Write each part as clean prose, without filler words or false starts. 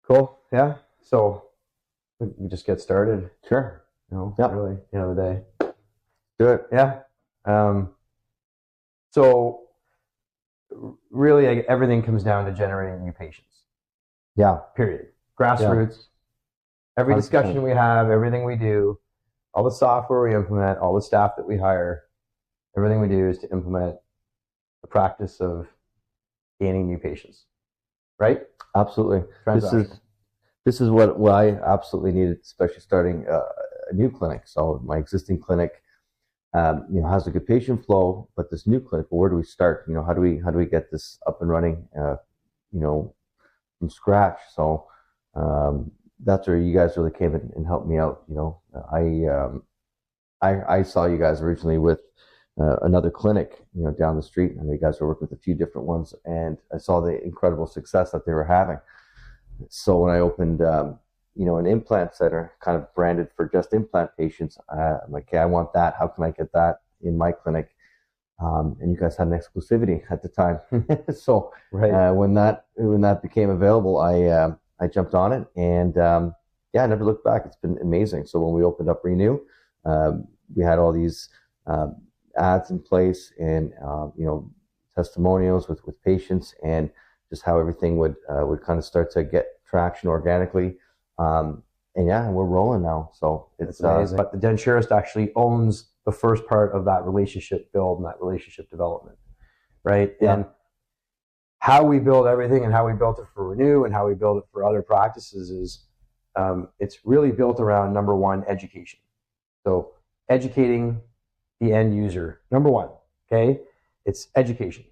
Cool. Yeah. So we just get started. Sure. Yep. Really, the end of the day. Do it. Yeah. Um, so really, everything comes down to generating new patients. Yeah. Period. Grassroots. Every 100%. discussion we have, everything we do, all the software we implement, all the staff that we hire, everything we do is to implement the practice of gaining new patients. Right? Absolutely. Transactional. This is what I absolutely needed, especially starting a new clinic. So my existing clinic, has a good patient flow, but this new clinic, where do we start? How do we get this up and running? From scratch. So that's where you guys really came in and helped me out. I saw you guys originally with another clinic, down the street. I mean, you guys were working with a few different ones, and I saw the incredible success that they were having. So when I opened, an implant center, kind of branded for just implant patients, I'm like, okay, I want that. How can I get that in my clinic? And you guys had an exclusivity at the time. So Right. when that became available, I jumped on it, and I never looked back. It's been amazing. So when we opened up Renew, we had all these ads in place, and testimonials with patients, and just how everything would kind of start to get traction organically. And we're rolling now. So It's amazing. But the denturist actually owns the first part of that relationship build and that relationship development, right? Yeah. And how we build everything and how we built it for Renew and how we build it for other practices is it's really built around, number one, education. So educating the end user, number one, okay? It's education.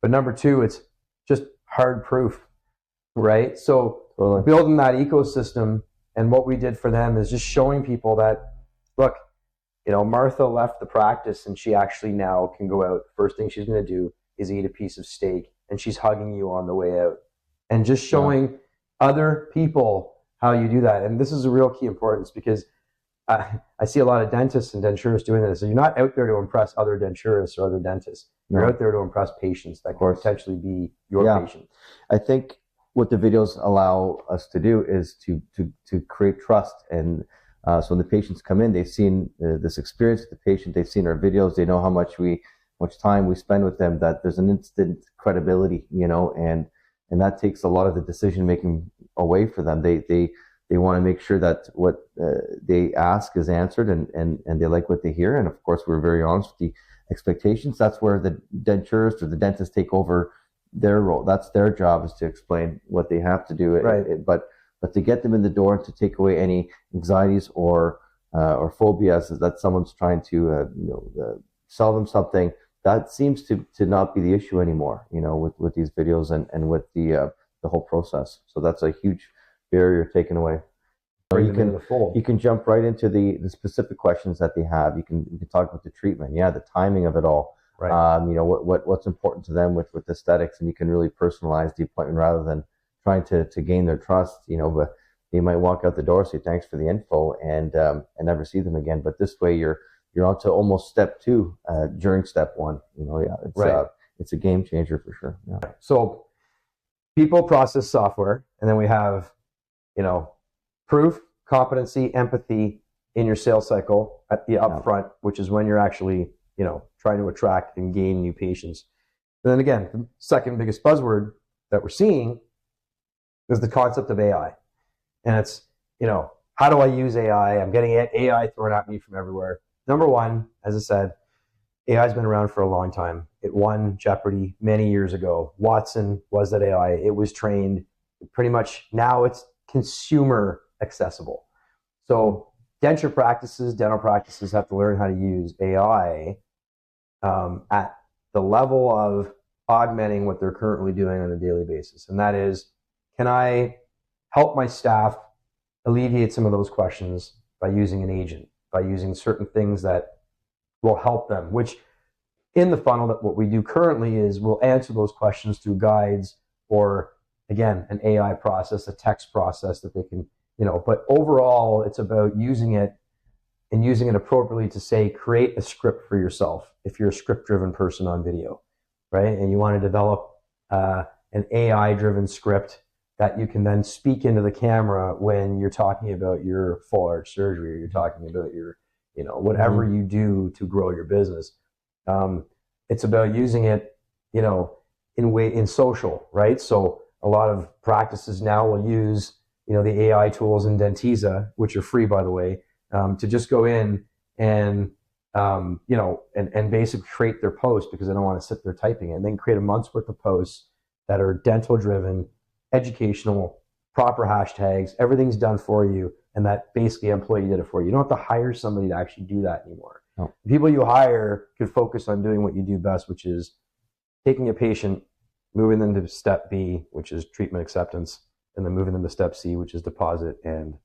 But number two, it's just hard proof, right? So building that ecosystem, and what we did for them is just showing people that, look, Martha left the practice and she actually now can go out. First thing she's going to do is eat a piece of steak, and she's hugging you on the way out. And just showing other people how you do that. And this is a real key importance, because I see a lot of dentists and denturists doing this. So you're not out there to impress other denturists or other dentists. You're out there to impress patients that could potentially be your patient. I think what the videos allow us to do is to create trust. And so when the patients come in, they've seen this experience with the patient, they've seen our videos, they know how much time we spend with them, that there's an instant credibility, and that takes a lot of the decision making away for them. They want to make sure that what they ask is answered, and they like what they hear. And of course, we're very honest with the expectations. That's where the denturist or the dentist take over their role. That's their job, is to explain what they have to do. Right. But to get them in the door, to take away any anxieties or phobias that someone's trying to sell them something, that seems to not be the issue anymore. With these videos and with the whole process. So that's a huge barrier taken away. So you can jump right into the specific questions that they have. You can talk about the treatment, the timing of it all. Right. What's important to them with aesthetics, and you can really personalize the appointment rather than trying to gain their trust. But they might walk out the door, say thanks for the info, and never see them again. But this way, you're on to almost step two during step one. It's a game changer for sure. Yeah. So people, process, software, and then we have proof, competency, empathy in your sales cycle at the upfront, which is when you're actually trying to attract and gain new patients. And then again, the second biggest buzzword that we're seeing is the concept of AI. And it's, how do I use AI? I'm getting AI thrown at me from everywhere. Number one, as I said, AI has been around for a long time. It won Jeopardy many years ago. Watson was that AI. It was trained pretty much. Now it's consumer accessible. So dental practices have to learn how to use AI at the level of augmenting what they're currently doing on a daily basis. And that is, can I help my staff alleviate some of those questions by using an agent, by using certain things that will help them, which in the funnel, that what we do currently is we'll answer those questions through guides, or again, an AI process, a text process that they can, but overall it's about using it and using it appropriately to say, create a script for yourself. If you're a script driven person on video, right? And you want to develop an AI driven script that you can then speak into the camera when you're talking about your full arch surgery, or you're talking about your, whatever you do to grow your business. It's about using it, in social, right? So a lot of practices now will use, the AI tools in Dentiza, which are free, by the way, to just go in and, and basically create their post, because they don't want to sit there typing it, and then create a month's worth of posts that are dental driven, educational, proper hashtags, everything's done for you, and that basically employee did it for you. You don't have to hire somebody to actually do that anymore. No. The people you hire can focus on doing what you do best, which is taking a patient, moving them to step B, which is treatment acceptance, and then moving them to step C, which is deposit, and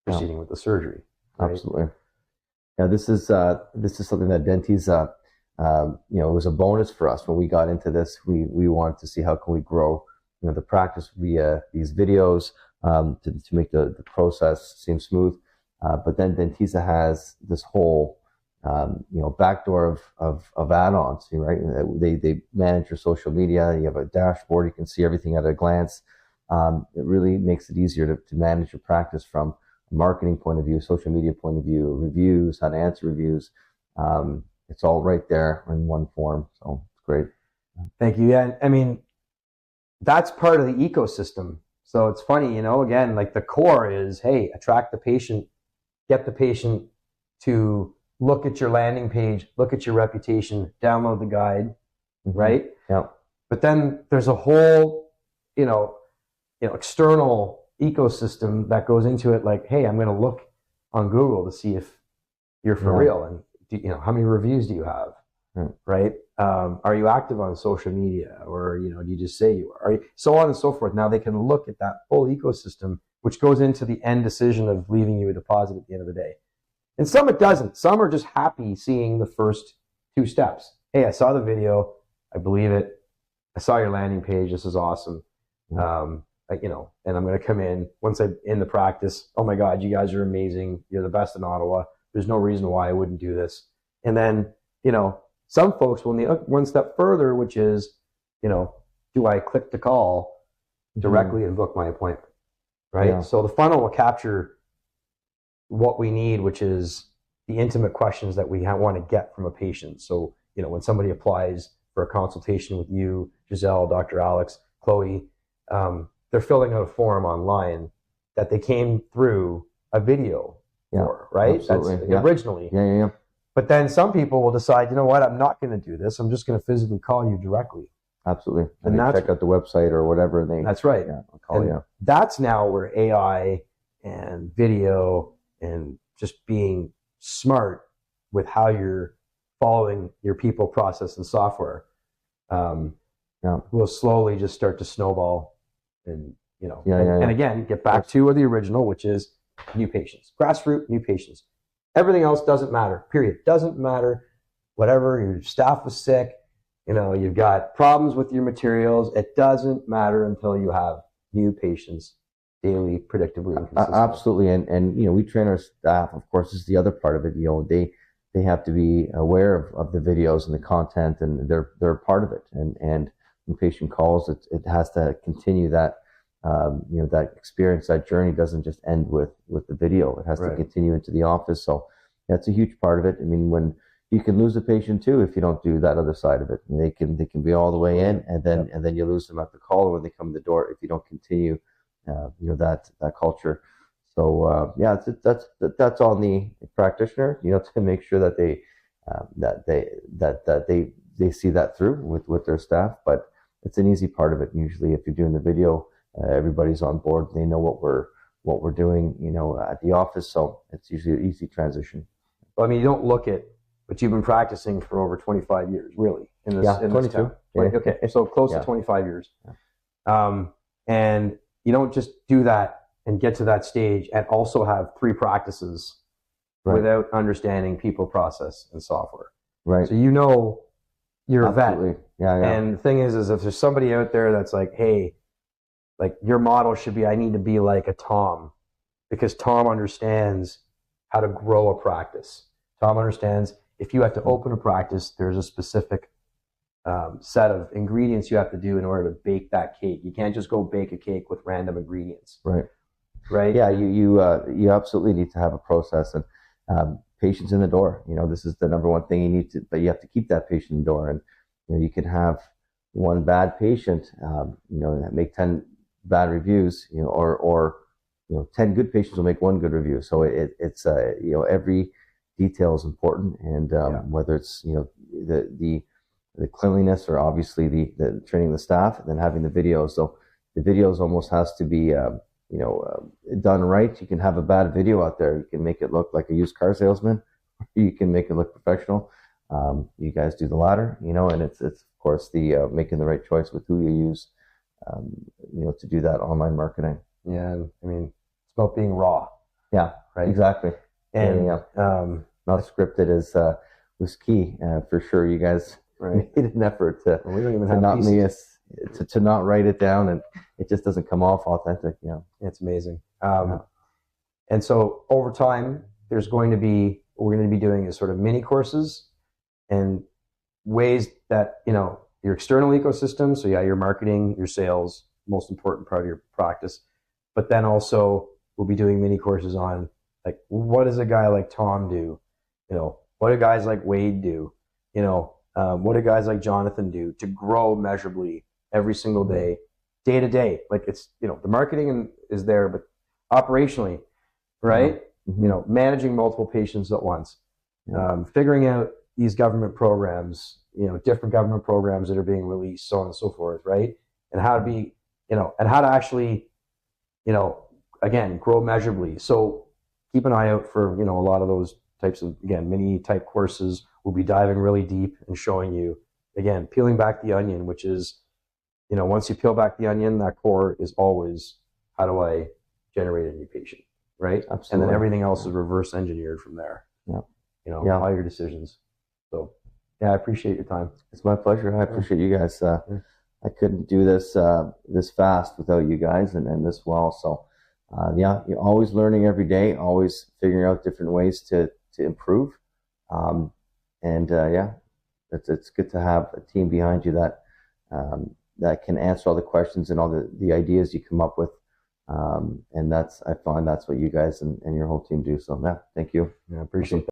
proceeding with the surgery. Right? Absolutely. Yeah, this is something that Dentiza, it was a bonus for us when we got into this. We wanted to see how can we grow, the practice via these videos, to make the process seem smooth. But then Dentiza has this whole, backdoor of add-ons, right? They manage your social media. You have a dashboard. You can see everything at a glance. It really makes it easier to manage your practice from a marketing point of view, social media point of view, reviews, how to answer reviews. It's all right there in one form. So it's great. Thank you. Yeah, I mean, that's part of the ecosystem. So it's funny, again, like the core is, hey, attract the patient, get the patient to look at your landing page, look at your reputation, download the guide, right? Yeah. But then there's a whole, external ecosystem that goes into it. Like, hey, I'm going to look on Google to see if you're for real, and how many reviews do you have, right? Are you active on social media, or do you just say you are? So on and so forth. Now they can look at that full ecosystem, which goes into the end decision of leaving you a deposit at the end of the day. And some it doesn't. Some are just happy seeing the first two steps. Hey, I saw the video. I believe it. I saw your landing page. This is awesome. And I'm going to come in once I'm in the practice. Oh my God, you guys are amazing. You're the best in Ottawa. There's no reason why I wouldn't do this. And then, some folks will need one step further, which is, do I click to call directly and book my appointment? Right. Yeah. So the funnel will capture what we need, which is the intimate questions that we want to get from a patient. So, when somebody applies for a consultation with you, Giselle, Dr. Alex, Chloe, they're filling out a form online that they came through a video for, right? Absolutely. That's originally. Yeah. But then some people will decide, you know what, I'm not going to do this. I'm just going to physically call you directly. Absolutely. And they check out the website or whatever. That's right. Yeah, I'll call you. That's now where AI and video and just being smart with how you're following your people, process, and software will slowly just start to snowball, and and again get back to the original, which is new patients, grassroots new patients. Everything else doesn't matter. Period. Doesn't matter. Whatever, your staff was sick, you've got problems with your materials. It doesn't matter until you have new patients daily, predictably, and consistently. Absolutely, and we train our staff. Of course, this is the other part of it. They have to be aware of the videos and the content, and they're a part of it. And when patient calls, it has to continue that that experience, that journey doesn't just end with the video. It has to continue into the office. So that's a huge part of it. I mean, when you can lose a patient too if you don't do that other side of it. And they can be all the way in, and then you lose them at the call or when they come in the door if you don't continue that culture. So that's on the practitioner, to make sure that they see that through with their staff. But it's an easy part of it. Usually, if you're doing the video, everybody's on board. They know what we're doing, at the office. So it's usually an easy transition. Well, I mean, you don't look at, but you've been practicing for over 25 years, really, in this. Yeah, 22. This town. Okay, so close to 25 years. Yeah. And you don't just do that and get to that stage and also have 3 practices without understanding people, process, and software. Right. So you're a vet. Yeah. And the thing is if there's somebody out there that's like, hey, like your model should be, I need to be like a Tom, because Tom understands how to grow a practice. Tom understands if you have to open a practice, there's a specific set of ingredients you have to do in order to bake that cake. You can't just go bake a cake with random ingredients. Right. Right. Yeah. You absolutely need to have a process, and patients in the door. This is the number one thing you need to, but you have to keep that patient in the door. And you can have one bad patient, make 10 bad reviews, or 10 good patients will make one good review. So it's every detail is important, and whether it's the cleanliness, or obviously the training the staff, and then having the videos. So the videos almost has to be done right. You can have a bad video out there. You can make it look like a used car salesman. You can make it look professional. You guys do the latter, and it's of course the making the right choice with who you use, to do that online marketing. Yeah, I mean, it's about being raw. Yeah, right. Exactly. And not scripted was key for sure. You guys made an effort to we don't even to have not pieces. to not write it down, and it just doesn't come off authentic. It's amazing. And so over time, we're going to be doing is sort of mini courses and ways that your external ecosystem. So yeah, your marketing, your sales, most important part of your practice. But then also we'll be doing mini courses on, like, what does a guy like Tom do? What do guys like Wade do? What do guys like Jonathan do to grow measurably every single day to day? Like, it's, the marketing is there, but operationally, right? Mm-hmm. Managing multiple patients at once, figuring out these government programs, different government programs that are being released, so on and so forth, right? And how to be, and how to actually, again, grow measurably. So keep an eye out for, a lot of those types of, again, mini type courses. We'll be diving really deep and showing you, again, peeling back the onion, which is, once you peel back the onion, that core is always, how do I generate a new patient, right? Absolutely. And then everything else is reverse engineered from there. All your decisions. So, yeah, I appreciate your time. It's my pleasure. I appreciate you guys. I couldn't do this this fast without you guys, and this well. So, you're always learning every day, always figuring out different ways to improve. It's good to have a team behind you that can answer all the questions and all the ideas you come up with. And I find that's what you guys and your whole team do. So, thank you. I appreciate that.